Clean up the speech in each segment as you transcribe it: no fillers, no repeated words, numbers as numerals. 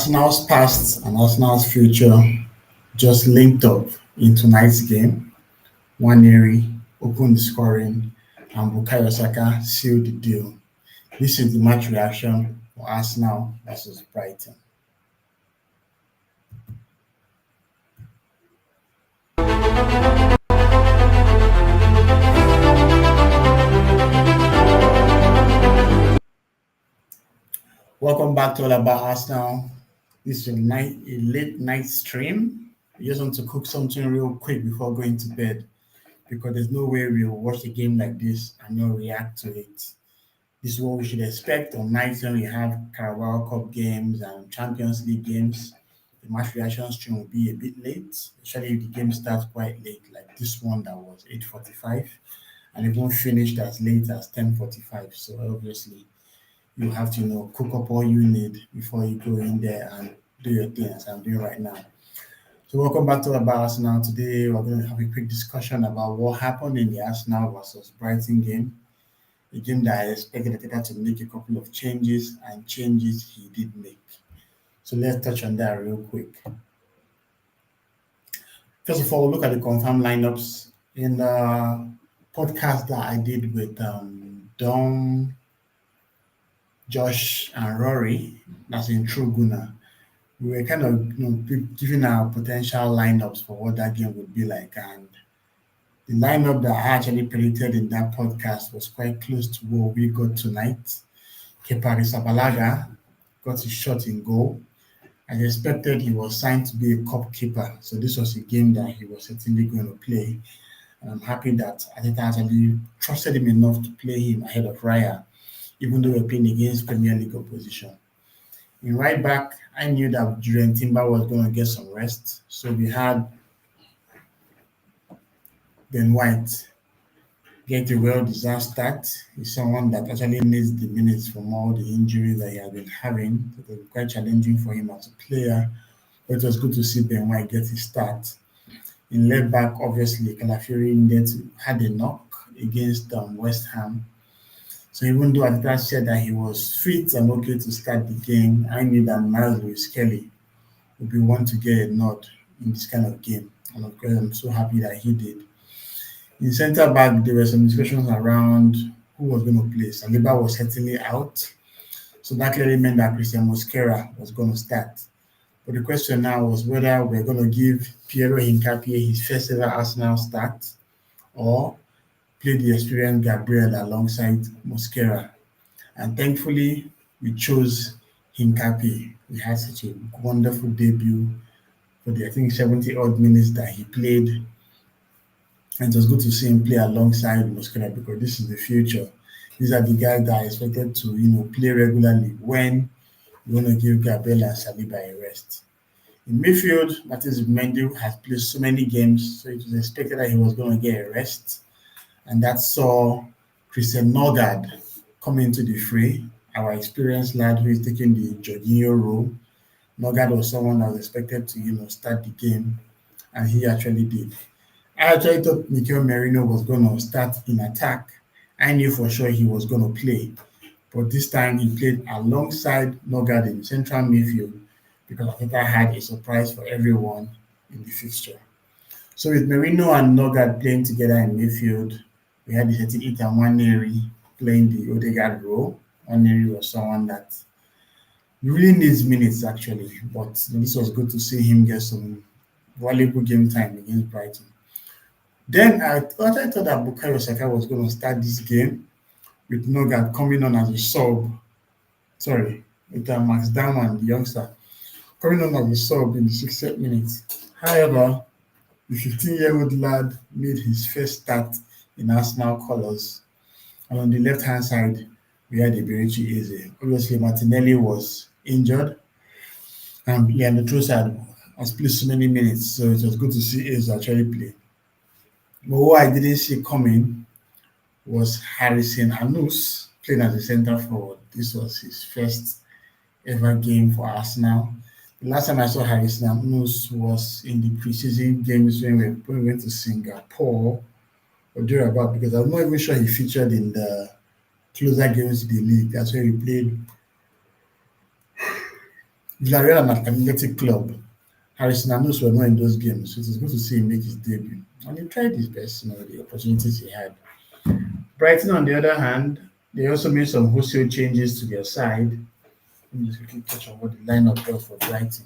Arsenal's past and Arsenal's future just linked up in tonight's game. Nwaneri opened the scoring and Bukayo Saka sealed the deal. This is the match reaction for Arsenal versus Brighton. Welcome back to All About Arsenal. This is a late night stream. We just want to cook something real quick before going to bed because there's no way we'll watch a game like this and not react to it. This is what we should expect on nights when we have Carabao Cup games and Champions League games. The match reaction stream will be a bit late, especially if the game starts quite late, like this one that was 8:45, and it won't finish as late as 10:45. So obviously, you have to cook up all you need before you go in there and do your thing as I'm doing right now. So welcome back to About Arsenal. Today we're going to have a quick discussion about what happened in the Arsenal versus Brighton game. A game that I expected Arteta to make a couple of changes, and changes he did make. So let's touch on that real quick. First of all, look at the confirmed lineups in the podcast that I did with Dom, Josh, and Rory. That's in True Guna. We were kind of giving our potential lineups for what that game would be like, and the lineup that I actually predicted in that podcast was quite close to what we got tonight. Kepa Arrizabalaga got his shot in goal. As expected, he was signed to be a cup keeper, so this was a game that he was certainly going to play. And I'm happy that Arteta actually trusted him enough to play him ahead of Raya, even though we're playing against Premier League opposition. In right back, I knew that Julian Timber was going to get some rest, so we had Ben White get a well-deserved start. He's someone that actually needs the minutes from all the injuries that he has been having. It was quite challenging for him as a player, but it was good to see Ben White get his start. In left back, obviously, Calafiori had a knock against West Ham. So even though Arteta said that he was fit and okay to start the game, I knew that Miles Lewis Kelly would be one to get a nod in this kind of game. And of course, I'm so happy that he did. In centre back, there were some discussions around who was going to play. Saliba was certainly out, so that clearly meant that Christian Mosquera was going to start. But the question now was whether we're going to give Piero Hincapié his first ever Arsenal start or play the experienced Gabriel alongside Mosquera. And thankfully, we chose Hincapié. He had such a wonderful debut for the, I think, 70 odd minutes that he played. And it was good to see him play alongside Mosquera because this is the future. These are the guys that are expected to, play regularly when you want to give Gabriel and Saliba a rest. In midfield, Matheus Mendy has played so many games, so it was expected that he was going to get a rest. And that saw Christian Nogard come into the fray, our experienced lad who is taking the Jorginho role. Nogard was someone that was expected to, start the game, and he actually did. I actually thought Mikel Merino was going to start in attack. I knew for sure he was going to play. But this time he played alongside Nogard in central midfield because Arteta had a surprise for everyone in the fixture. So with Merino and Nogard playing together in midfield, we had the 38 and Nwaneri playing the Odegaard role. Nwaneri was someone that really needs minutes actually, but this was good to see him get some valuable game time against Brighton. Then I thought that Bukayo Saka was going to start this game with Nogard coming on as a sub. Sorry, with Max Dahman, the youngster, coming on as a sub in the 60th minute. However, the 15-year-old lad made his first start in Arsenal colours. And on the left-hand side, we had Iberichi Eze. Obviously, Martinelli was injured, and Leandro Trossard has played so many minutes, so it was good to see Eze actually play. But what I didn't see coming was Harrison Anus playing as a centre forward. This was his first ever game for Arsenal. The last time I saw Harrison Anus was in the preseason games when we went to Singapore or thereabout, because I'm not even sure he featured in the closer games of the league. That's where he played Villarreal and Athletic Club. Harrison Anus were not in those games, so it is good to see him make his debut. And he tried his best, the opportunities he had. Brighton, on the other hand, they also made some wholesale changes to their side. Let me just quickly touch on what the lineup was for Brighton.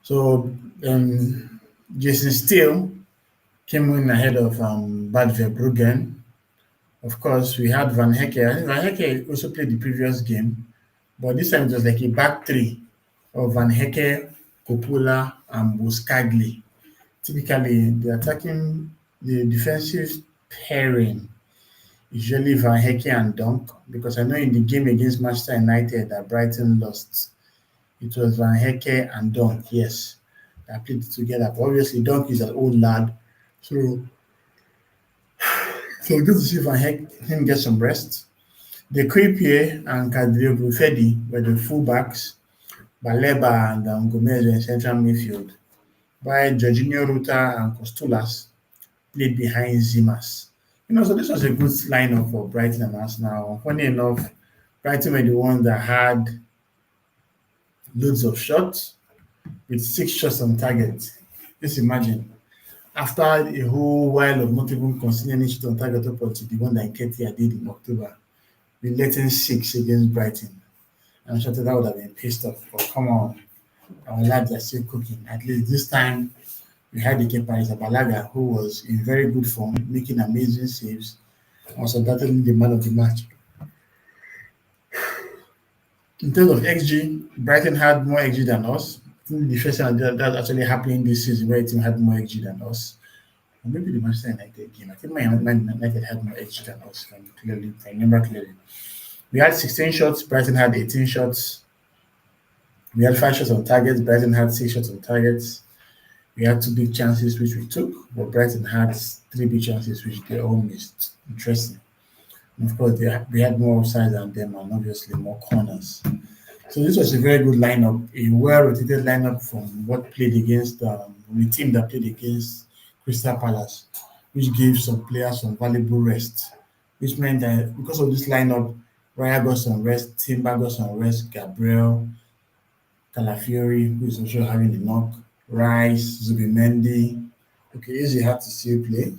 So, Jason Steele came in ahead of Bad Verbruggen. Of course, we had Van Hecke. I think Van Hecke also played the previous game, but this time it was like a back three of Van Hecke, Coppola, and Buscagli. Typically, the defensive pairing is usually Van Hecke and Dunk, because I know in the game against Manchester United that Brighton lost, it was Van Hecke and Dunk, yes, that played together. But obviously, Dunk is an old lad, so good to see Van Hecke him get some rest. The Creepier and Kadri Bufedi were the fullbacks. Baleba and Gomez were in central midfield, while Jorginho Ruta and Costulas played behind Zimas. So this was a good lineup for Brighton and Arsenal. Funny enough, Brighton were the ones that had loads of shots with 6 shots on target. Just imagine, after a whole while of not even considering any shot on target up until the one that Nketiah did in October, we let in 6 against Brighton. I'm sure that would have been pissed off. But come on, our lads are still cooking. At least this time, we had the keeper Balaga, who was in very good form, making amazing saves, and was undoubtedly the man of the match. In terms of XG, Brighton had more XG than us. I think the first time that's actually happening this season where a team had more XG than us. Or maybe the Manchester United game. I think Man United had more XG than us, if I remember clearly. We had 16 shots, Brighton had 18 shots. We had 5 shots on target, Brighton had 6 shots on targets. We had 2 big chances which we took, but Brighton had 3 big chances which they all missed. Interesting. And of course, we had more offsides than them and obviously more corners. So this was a very good lineup, a well-rotated lineup from what played against the team that played against Crystal Palace, which gave some players some valuable rest, which meant that because of this lineup, Raya got some rest, Timber got some rest, Gabriel, Calafiori, who is also having a knock, Rice, Zubimendi. Okay, Easy had to still play.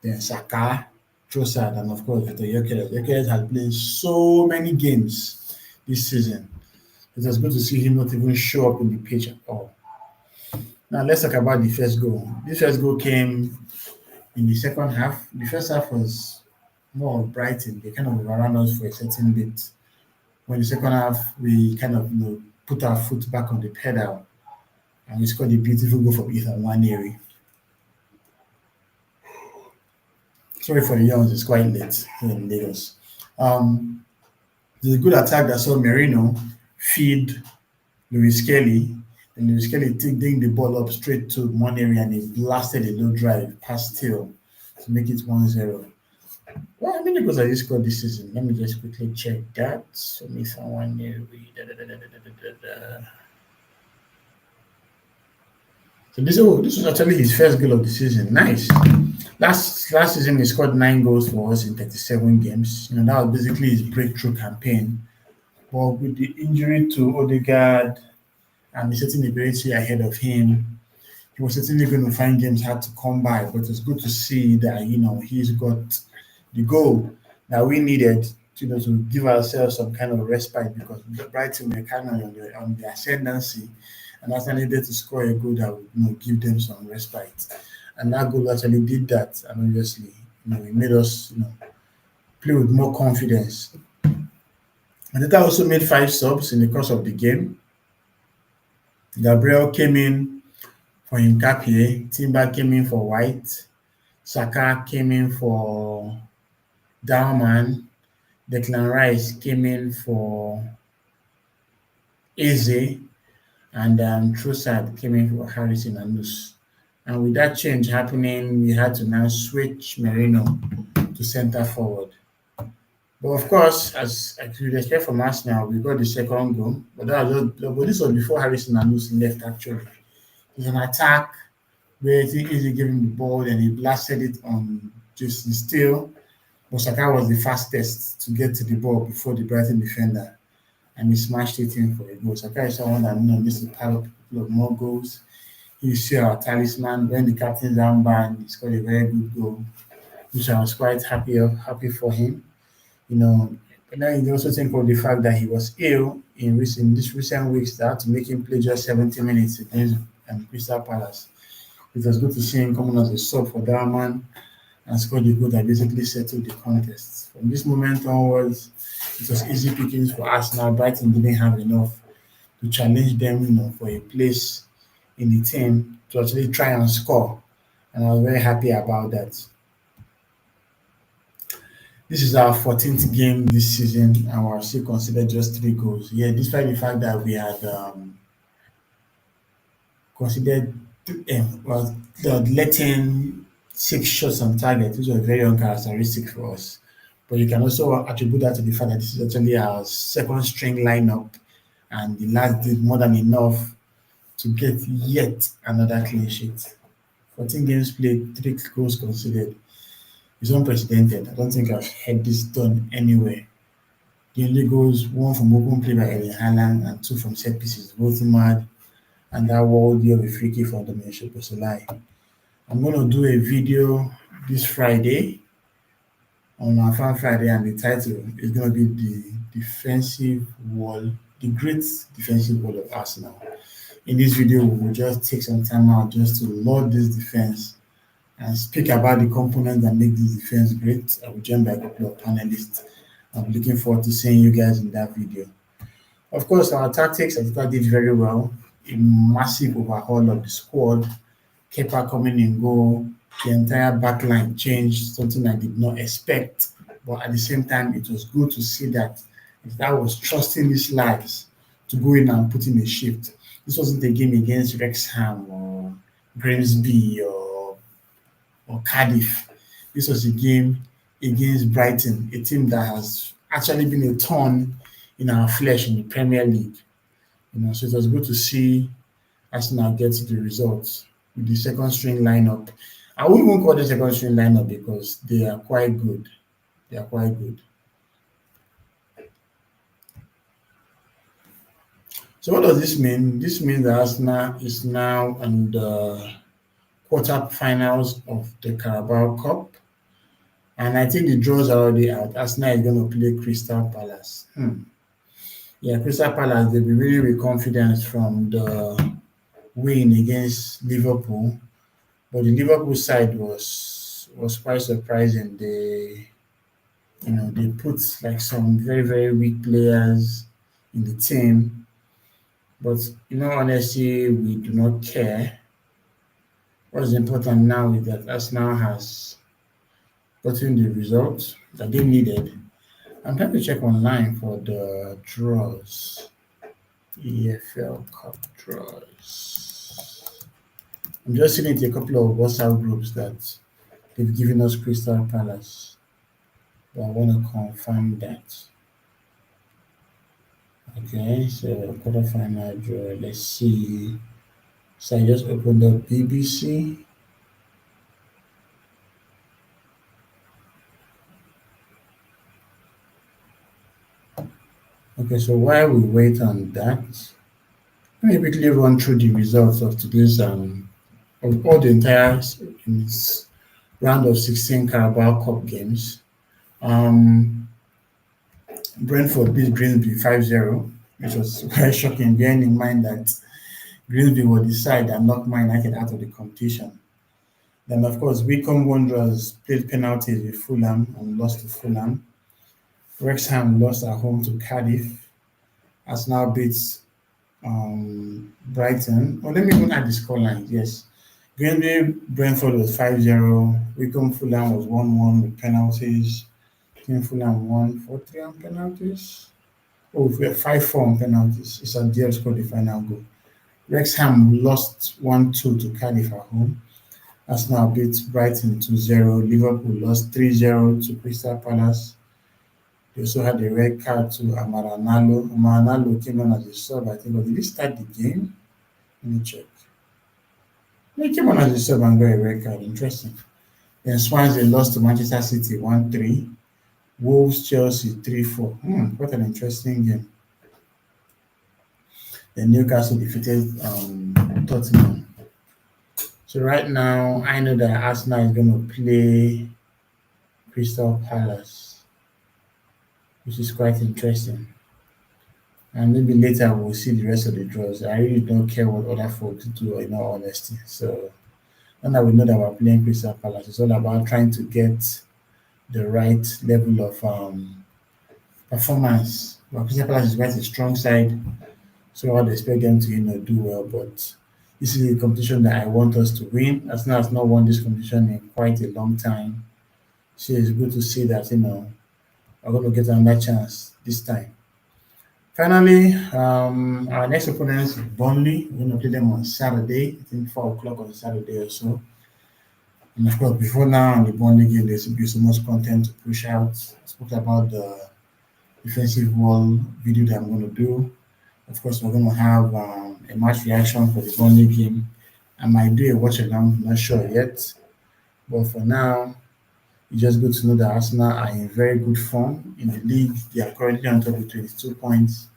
Then Saka, Trossard, and of course Victor Gyökeres. Gyökeres has played so many games this season. It was good to see him not even show up in the pitch at all. Now let's talk about the first goal. This first goal came in the second half. The first half was more of Brighton. They kind of overran us for a certain bit. When the second half, we kind of put our foot back on the pedal and we scored a beautiful goal from Nwaneri. Sorry for the yawns, it's quite late here in Lagos. There's a good attack that saw Merino feed Lewis Kelly, and Lewis Kelly taking the ball up straight to Nwaneri and he blasted a low drive past Steele to make it 1-0. Well, how many goals have you scored this season? Let me just quickly check that. So, Nwaneri. So this was actually his first goal of the season. Nice. Last season he scored 9 goals for us in 37 games. That was basically his breakthrough campaign. But with the injury to Odegaard and the certain ability ahead of him, he was certainly going to find games hard to come by. But it's good to see that he's got the goal that we needed to give ourselves some kind of respite, because Brighton were kind of on the ascendancy. And Arsenal needed to score a goal that would give them some respite. And that goal actually did that. And obviously, it made us play with more confidence. Arteta also made 5 subs in the course of the game. Gabriel came in for Nkapie, Timber came in for White, Saka came in for Dowman, Declan Rice came in for Eze, and Trossard came in for Harrison Anus. And with that change happening, we had to now switch Merino to centre forward. But of course, as you'd expect from Arsenal, we got the second goal. But this was before Harrison Anus left, actually. It was an attack where Easy gave him the ball and he blasted it on Jason Steele. But Saka was the fastest to get to the ball before the Brighton defender, and he smashed it in for a goal. Saka is someone that needs to pile up a couple of more goals. He's still our talisman. When the captain's armband, he scored a very good goal, which I was quite happy for him. You know, but then you also think of the fact that he was ill in this recent weeks that had to make him play just 70 minutes against Crystal Palace. It was good to see him coming as a sub for that man and scored the goal that basically settled the contest. From this moment onwards, it was easy pickings for Arsenal. Brighton didn't have enough to challenge them, for a place in the team to actually try and score. And I was very happy about that. This is our 14th game this season, and we're still considered just 3 goals. Yeah, despite the fact that we had considered well, letting 6 shots on target, which was very uncharacteristic for us. But you can also attribute that to the fact that this is actually our second string lineup, and the lads did more than enough to get yet another clean sheet. 14 games played, 3 goals conceded. It's unprecedented. I don't think I've had this done anywhere. The only goals, one from open play by Erling Haaland and 2 from set pieces, both mad, and that worldie of a free kick from Dominic Soboslai. I'm going to do a video this Friday on our Fan Friday, and the title is going to be the defensive wall, the great defensive wall of Arsenal. In this video, we will just take some time out just to load this defense and speak about the components that make this defense great. I will join by a couple of panelists. I'm looking forward to seeing you guys in that video. Of course, our tactics, Arteta did very well. A massive overhaul of the squad. Kepa coming in goal. The entire back line changed, something I did not expect. But at the same time, it was good to see that was trusting these lads to go in and put in a shift. This wasn't a game against Wrexham or Grimsby or Cardiff. This was a game against Brighton, a team that has actually been a thorn in our flesh in the Premier League. So it was good to see Arsenal get the results with the second string lineup. I wouldn't even call the second string lineup because they are quite good. They are quite good. So what does this mean? This means that Arsenal is now in the quarterfinals of the Carabao Cup. And I think the draws are already out. Arsenal is going to play Crystal Palace. Yeah, Crystal Palace, they'll be really with confidence from the win against Liverpool. But the Liverpool side was quite surprising. They put like some very, very weak players in the team. But honestly, we do not care. What is important now is that Arsenal has gotten the results that they needed. I'm trying to check online for the draws. EFL Cup draws. I'm just seeing it in a couple of WhatsApp groups that they've given us Crystal Palace. But I want to confirm that. Okay, so quarterfinal draw. Let's see. So I just opened up BBC. Okay, so while we wait on that, let me quickly run through the results of today's of all the entire round of 16 Carabao Cup games. Brentford beat Grimsby 5-0, which was very shocking, bearing in mind that Grimsby were the side that knocked Man United out of the competition. Then, of course, Wycombe Wanderers played penalties with Fulham and lost to Fulham. Wrexham lost at home to Cardiff. Arsenal beats Brighton. Well, let me even add the scoreline. Yes. Grimsby Brentford was 5-0. Wycombe Fulham was 1-1 with penalties. Team Fulham won 4-3 on penalties. Oh, we have 5-4 on penalties. It's Diaz scored the final goal. Wrexham lost 1-2 to Cardiff at home. Arsenal beat Brighton 2-0. Liverpool lost 3-0 to Crystal Palace. They also had a red card to Amaranalo. Amaranalo came on as a sub, I think. But did he start the game? Let me check. He came on as a sub and got a red card. Interesting. Then Swansea lost to Manchester City 1-3. Wolves Chelsea 3-4. What an interesting game. Then Newcastle defeated Tottenham. So right now, I know that Arsenal is going to play Crystal Palace, which is quite interesting. And maybe later we'll see the rest of the draws. I really don't care what other folks do, in all honesty. So now that we know that we're playing Crystal Palace, it's all about trying to get the right level of performance. Well, Crystal Palace is quite a strong side, so I'd expect them to do well. But this is a competition that I want us to win. Arsenal has not won this competition in quite a long time, so it's good to see that we're going to get another chance this time. Finally, our next opponent is Burnley. We're going to play them on Saturday, I think 4 o'clock on Saturday or so. And of course, before now, on the Burnley game, there's will be so much content to push out. I spoke about the defensive wall video that I'm going to do. Of course, we're going to have a match reaction for the Burnley game. I might do a watch along, not sure yet. But for now, it's just good to know that Arsenal are in very good form in the league. They are currently on top with 22 points.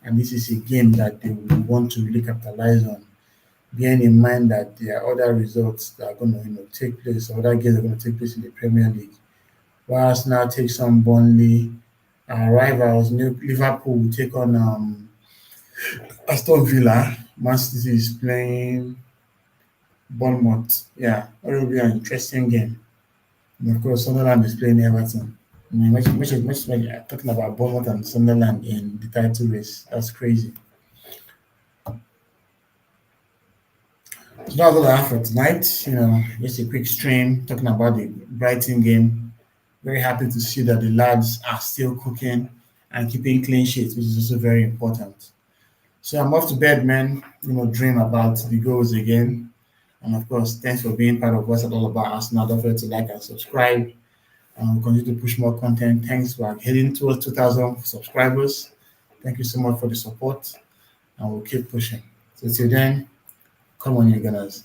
And this is a game that they will want to really capitalize on, bearing in mind that there are other results that are going to take place, or other games are going to take place in the Premier League. While Arsenal takes on Burnley, our rivals, Liverpool, will take on Aston Villa. Man City is playing Bournemouth. Yeah, it will be an interesting game. And of course, Sunderland is playing Everton. I mean, talking about Bournemouth and Sunderland in the title race. That's crazy. So that's all I have for tonight. Just a quick stream talking about the Brighton game. Very happy to see that the lads are still cooking and keeping clean sheets, which is also very important. So I'm off to bed, man. Dream about the goals again. And of course, thanks for being part of what's all about Arsenal. Don't forget to like and subscribe. And we'll continue to push more content. Thanks for heading towards 2,000 subscribers. Thank you so much for the support. And we'll keep pushing. So till then, come on, you guys.